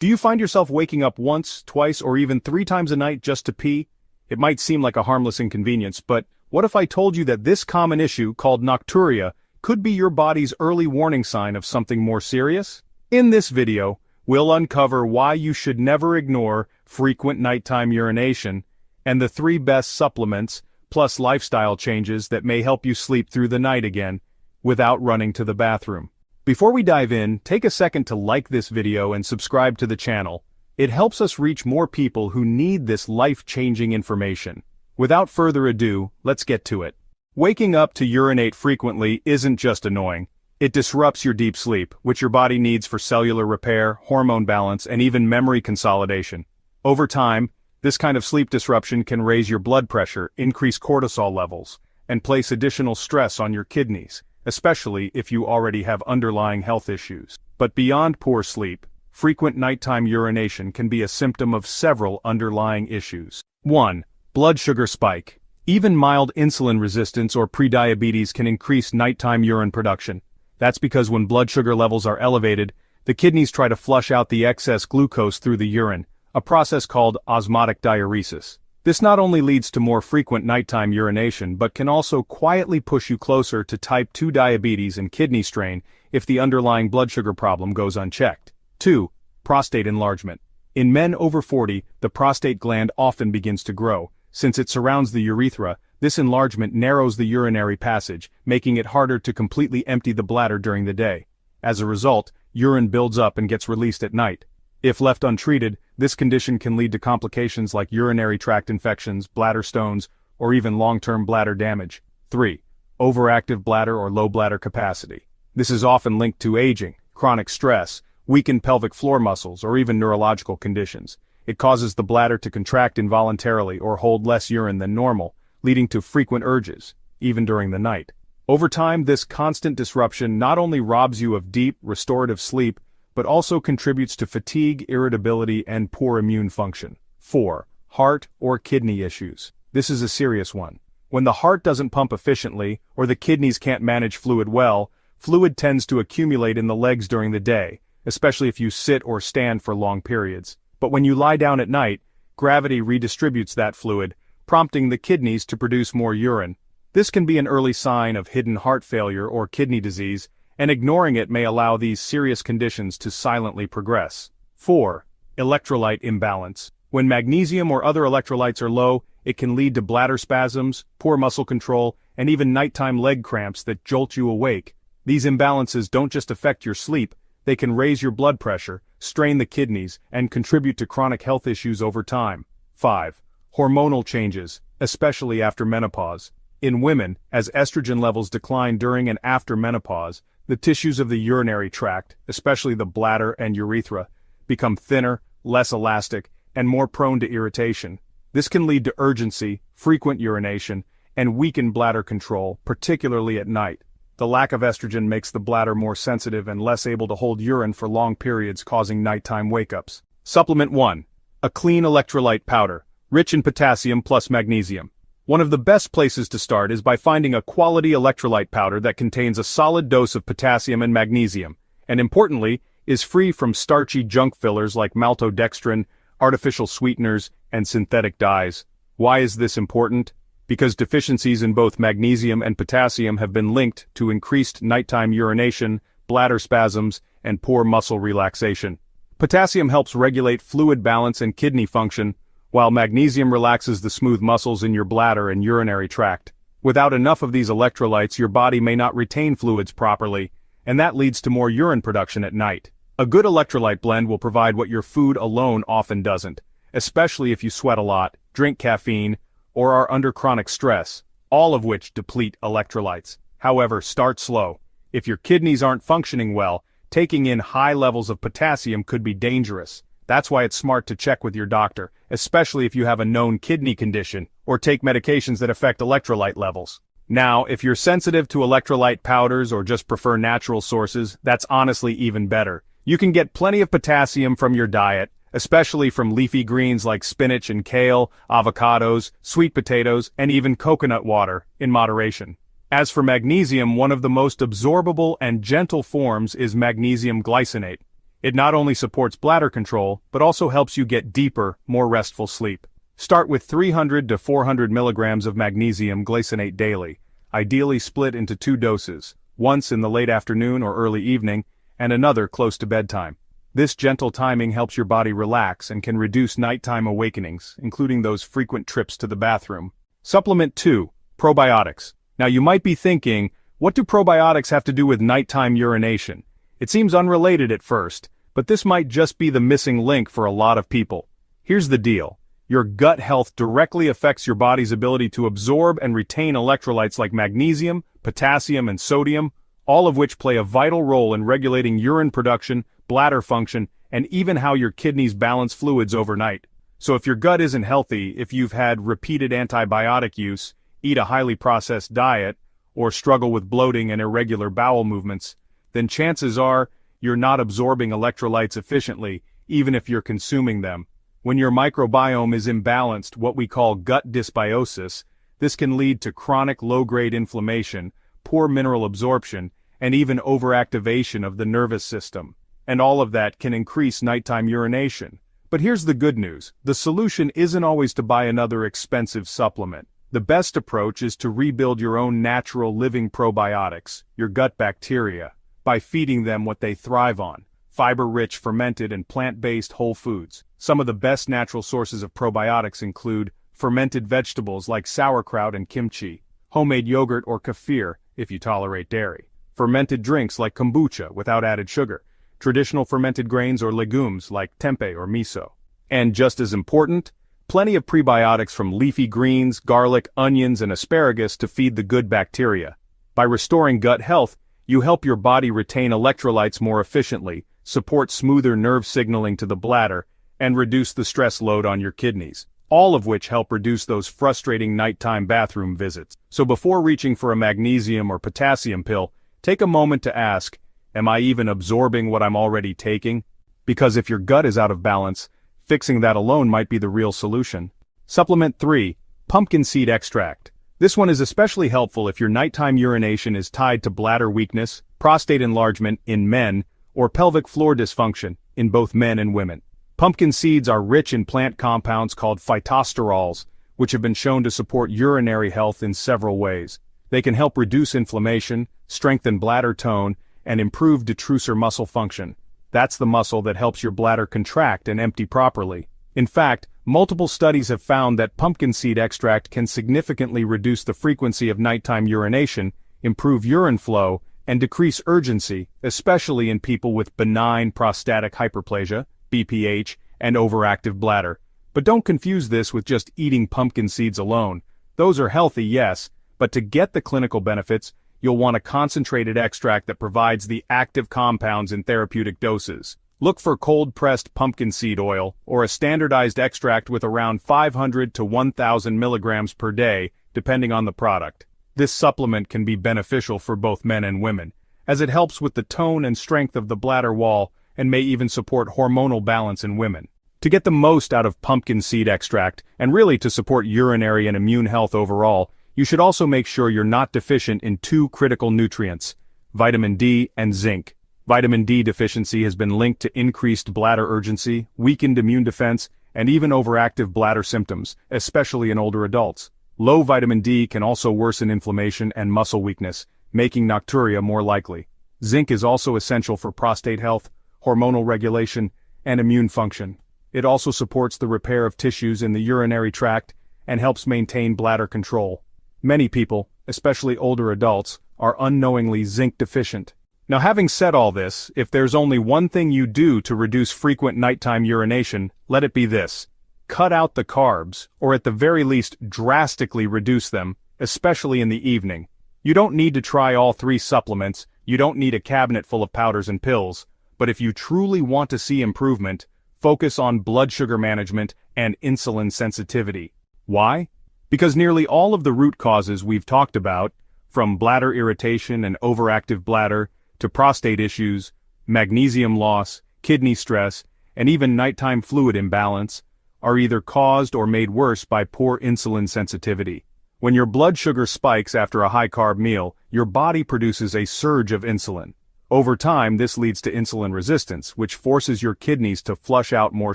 Do you find yourself waking up once, twice, or even 3 times a night just to pee? It might seem like a harmless inconvenience, but what if I told you that this common issue, called nocturia, could be your body's early warning sign of something more serious? In this video, we'll uncover why you should never ignore frequent nighttime urination, and the 3 best supplements, plus lifestyle changes that may help you sleep through the night again, without running to the bathroom. Before we dive in, take a second to like this video and subscribe to the channel. It helps us reach more people who need this life-changing information. Without further ado, let's get to it. Waking up to urinate frequently isn't just annoying. It disrupts your deep sleep, which your body needs for cellular repair, hormone balance, and even memory consolidation. Over time, this kind of sleep disruption can raise your blood pressure, increase cortisol levels, and place additional stress on your kidneys, especially if you already have underlying health issues. But beyond poor sleep, frequent nighttime urination can be a symptom of several underlying issues. 1. Blood sugar spike. Even mild insulin resistance or prediabetes can increase nighttime urine production. That's because when blood sugar levels are elevated, the kidneys try to flush out the excess glucose through the urine, a process called osmotic diuresis. This not only leads to more frequent nighttime urination but can also quietly push you closer to type 2 diabetes and kidney strain if the underlying blood sugar problem goes unchecked. 2. Prostate enlargement. In men over 40, the prostate gland often begins to grow. Since it surrounds the urethra, this enlargement narrows the urinary passage, making it harder to completely empty the bladder during the day. As a result, urine builds up and gets released at night. If left untreated, this condition can lead to complications like urinary tract infections, bladder stones, or even long-term bladder damage. 3. Overactive bladder or low bladder capacity. This is often linked to aging, chronic stress, weakened pelvic floor muscles, or even neurological conditions. It causes the bladder to contract involuntarily or hold less urine than normal, leading to frequent urges, even during the night. Over time, this constant disruption not only robs you of deep, restorative sleep, but also contributes to fatigue, irritability, and poor immune function. 4. Heart or kidney issues. This is a serious one. When the heart doesn't pump efficiently, or the kidneys can't manage fluid well, fluid tends to accumulate in the legs during the day, especially if you sit or stand for long periods. But when you lie down at night, gravity redistributes that fluid, prompting the kidneys to produce more urine. This can be an early sign of hidden heart failure or kidney disease, and ignoring it may allow these serious conditions to silently progress. 4. Electrolyte imbalance. When magnesium or other electrolytes are low, it can lead to bladder spasms, poor muscle control, and even nighttime leg cramps that jolt you awake. These imbalances don't just affect your sleep, they can raise your blood pressure, strain the kidneys, and contribute to chronic health issues over time. 5. Hormonal changes, especially after menopause. In women, as estrogen levels decline during and after menopause, the tissues of the urinary tract, especially the bladder and urethra, become thinner, less elastic, and more prone to irritation. This can lead to urgency, frequent urination, and weakened bladder control, particularly at night. The lack of estrogen makes the bladder more sensitive and less able to hold urine for long periods, causing nighttime wake-ups. Supplement 1. A clean electrolyte powder, rich in potassium plus magnesium. One of the best places to start is by finding a quality electrolyte powder that contains a solid dose of potassium and magnesium, and importantly, is free from starchy junk fillers like maltodextrin, artificial sweeteners, and synthetic dyes. Why is this important? Because deficiencies in both magnesium and potassium have been linked to increased nighttime urination, bladder spasms, and poor muscle relaxation. Potassium helps regulate fluid balance and kidney function, while magnesium relaxes the smooth muscles in your bladder and urinary tract. Without enough of these electrolytes, your body may not retain fluids properly, and that leads to more urine production at night. A good electrolyte blend will provide what your food alone often doesn't, especially if you sweat a lot, drink caffeine, or are under chronic stress, all of which deplete electrolytes. However, start slow. If your kidneys aren't functioning well, taking in high levels of potassium could be dangerous. That's why it's smart to check with your doctor, especially if you have a known kidney condition, or take medications that affect electrolyte levels. Now, if you're sensitive to electrolyte powders or just prefer natural sources, that's honestly even better. You can get plenty of potassium from your diet, especially from leafy greens like spinach and kale, avocados, sweet potatoes, and even coconut water, in moderation. As for magnesium, one of the most absorbable and gentle forms is magnesium glycinate. It not only supports bladder control, but also helps you get deeper, more restful sleep. Start with 300 to 400 milligrams of magnesium glycinate daily, ideally split into 2 doses, once in the late afternoon or early evening, and another close to bedtime. This gentle timing helps your body relax and can reduce nighttime awakenings, including those frequent trips to the bathroom. Supplement 2. Probiotics. Now you might be thinking, what do probiotics have to do with nighttime urination? It seems unrelated at first, but this might just be the missing link for a lot of people. Here's the deal. Your gut health directly affects your body's ability to absorb and retain electrolytes like magnesium, potassium, and sodium, all of which play a vital role in regulating urine production, bladder function, and even how your kidneys balance fluids overnight. So if your gut isn't healthy, if you've had repeated antibiotic use, eat a highly processed diet, or struggle with bloating and irregular bowel movements, then chances are you're not absorbing electrolytes efficiently, even if you're consuming them. When your microbiome is imbalanced, what we call gut dysbiosis, this can lead to chronic low-grade inflammation, poor mineral absorption, and even overactivation of the nervous system. And all of that can increase nighttime urination. But here's the good news. The solution isn't always to buy another expensive supplement. The best approach is to rebuild your own natural living probiotics, your gut bacteria, by feeding them what they thrive on: fiber-rich fermented and plant-based whole foods. Some of the best natural sources of probiotics include fermented vegetables like sauerkraut and kimchi, homemade yogurt or kefir if you tolerate dairy, fermented drinks like kombucha without added sugar, traditional fermented grains or legumes like tempeh or miso. And just as important, plenty of prebiotics from leafy greens, garlic, onions, and asparagus to feed the good bacteria. By restoring gut health, you help your body retain electrolytes more efficiently, support smoother nerve signaling to the bladder, and reduce the stress load on your kidneys, all of which help reduce those frustrating nighttime bathroom visits. So before reaching for a magnesium or potassium pill, take a moment to ask, am I even absorbing what I'm already taking? Because if your gut is out of balance, fixing that alone might be the real solution. Supplement 3. Pumpkin seed extract. This one is especially helpful if your nighttime urination is tied to bladder weakness, prostate enlargement in men, or pelvic floor dysfunction in both men and women. Pumpkin seeds are rich in plant compounds called phytosterols, which have been shown to support urinary health in several ways. They can help reduce inflammation, strengthen bladder tone, and improve detrusor muscle function. That's the muscle that helps your bladder contract and empty properly. In fact, multiple studies have found that pumpkin seed extract can significantly reduce the frequency of nighttime urination, improve urine flow, and decrease urgency, especially in people with benign prostatic hyperplasia, BPH, and overactive bladder. But don't confuse this with just eating pumpkin seeds alone. Those are healthy, yes, but to get the clinical benefits, you'll want a concentrated extract that provides the active compounds in therapeutic doses. Look for cold-pressed pumpkin seed oil, or a standardized extract with around 500 to 1,000 milligrams per day, depending on the product. This supplement can be beneficial for both men and women, as it helps with the tone and strength of the bladder wall and may even support hormonal balance in women. To get the most out of pumpkin seed extract, and really to support urinary and immune health overall, you should also make sure you're not deficient in 2 critical nutrients: vitamin D and zinc. Vitamin D deficiency has been linked to increased bladder urgency, weakened immune defense, and even overactive bladder symptoms, especially in older adults. Low vitamin D can also worsen inflammation and muscle weakness, making nocturia more likely. Zinc is also essential for prostate health, hormonal regulation, and immune function. It also supports the repair of tissues in the urinary tract and helps maintain bladder control. Many people, especially older adults, are unknowingly zinc deficient. Now, having said all this, if there's only one thing you do to reduce frequent nighttime urination, let it be this: cut out the carbs, or at the very least drastically reduce them, especially in the evening. You don't need to try all 3 supplements, you don't need a cabinet full of powders and pills, but if you truly want to see improvement, focus on blood sugar management and insulin sensitivity. Why? Because nearly all of the root causes we've talked about, from bladder irritation and overactive bladder, to prostate issues, magnesium loss, kidney stress, and even nighttime fluid imbalance, are either caused or made worse by poor insulin sensitivity. When your blood sugar spikes after a high-carb meal, your body produces a surge of insulin. Over time, this leads to insulin resistance, which forces your kidneys to flush out more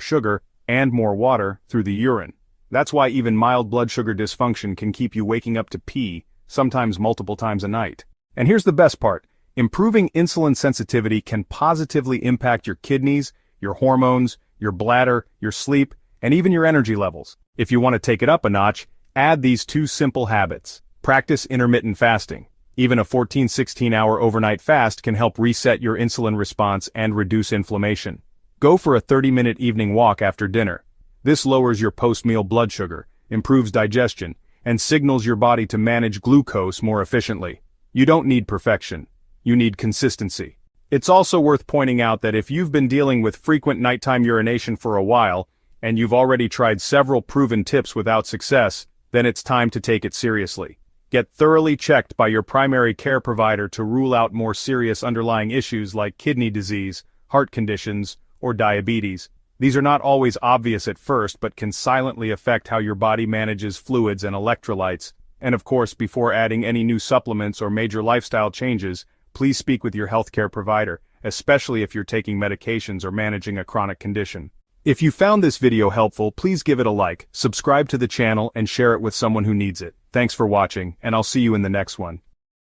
sugar and more water through the urine. That's why even mild blood sugar dysfunction can keep you waking up to pee, sometimes multiple times a night. And here's the best part. Improving insulin sensitivity can positively impact your kidneys, your hormones, your bladder, your sleep, and even your energy levels. If you want to take it up a notch, add these 2 simple habits. Practice intermittent fasting. Even a 14-16 hour overnight fast can help reset your insulin response and reduce inflammation. Go for a 30-minute evening walk after dinner. This lowers your post-meal blood sugar, improves digestion, and signals your body to manage glucose more efficiently. You don't need perfection. You need consistency. It's also worth pointing out that if you've been dealing with frequent nighttime urination for a while, and you've already tried several proven tips without success, then it's time to take it seriously. Get thoroughly checked by your primary care provider to rule out more serious underlying issues like kidney disease, heart conditions, or diabetes. These are not always obvious at first but can silently affect how your body manages fluids and electrolytes. And of course, before adding any new supplements or major lifestyle changes, please speak with your healthcare provider, especially if you're taking medications or managing a chronic condition. If you found this video helpful, please give it a like, subscribe to the channel, and share it with someone who needs it. Thanks for watching, and I'll see you in the next one.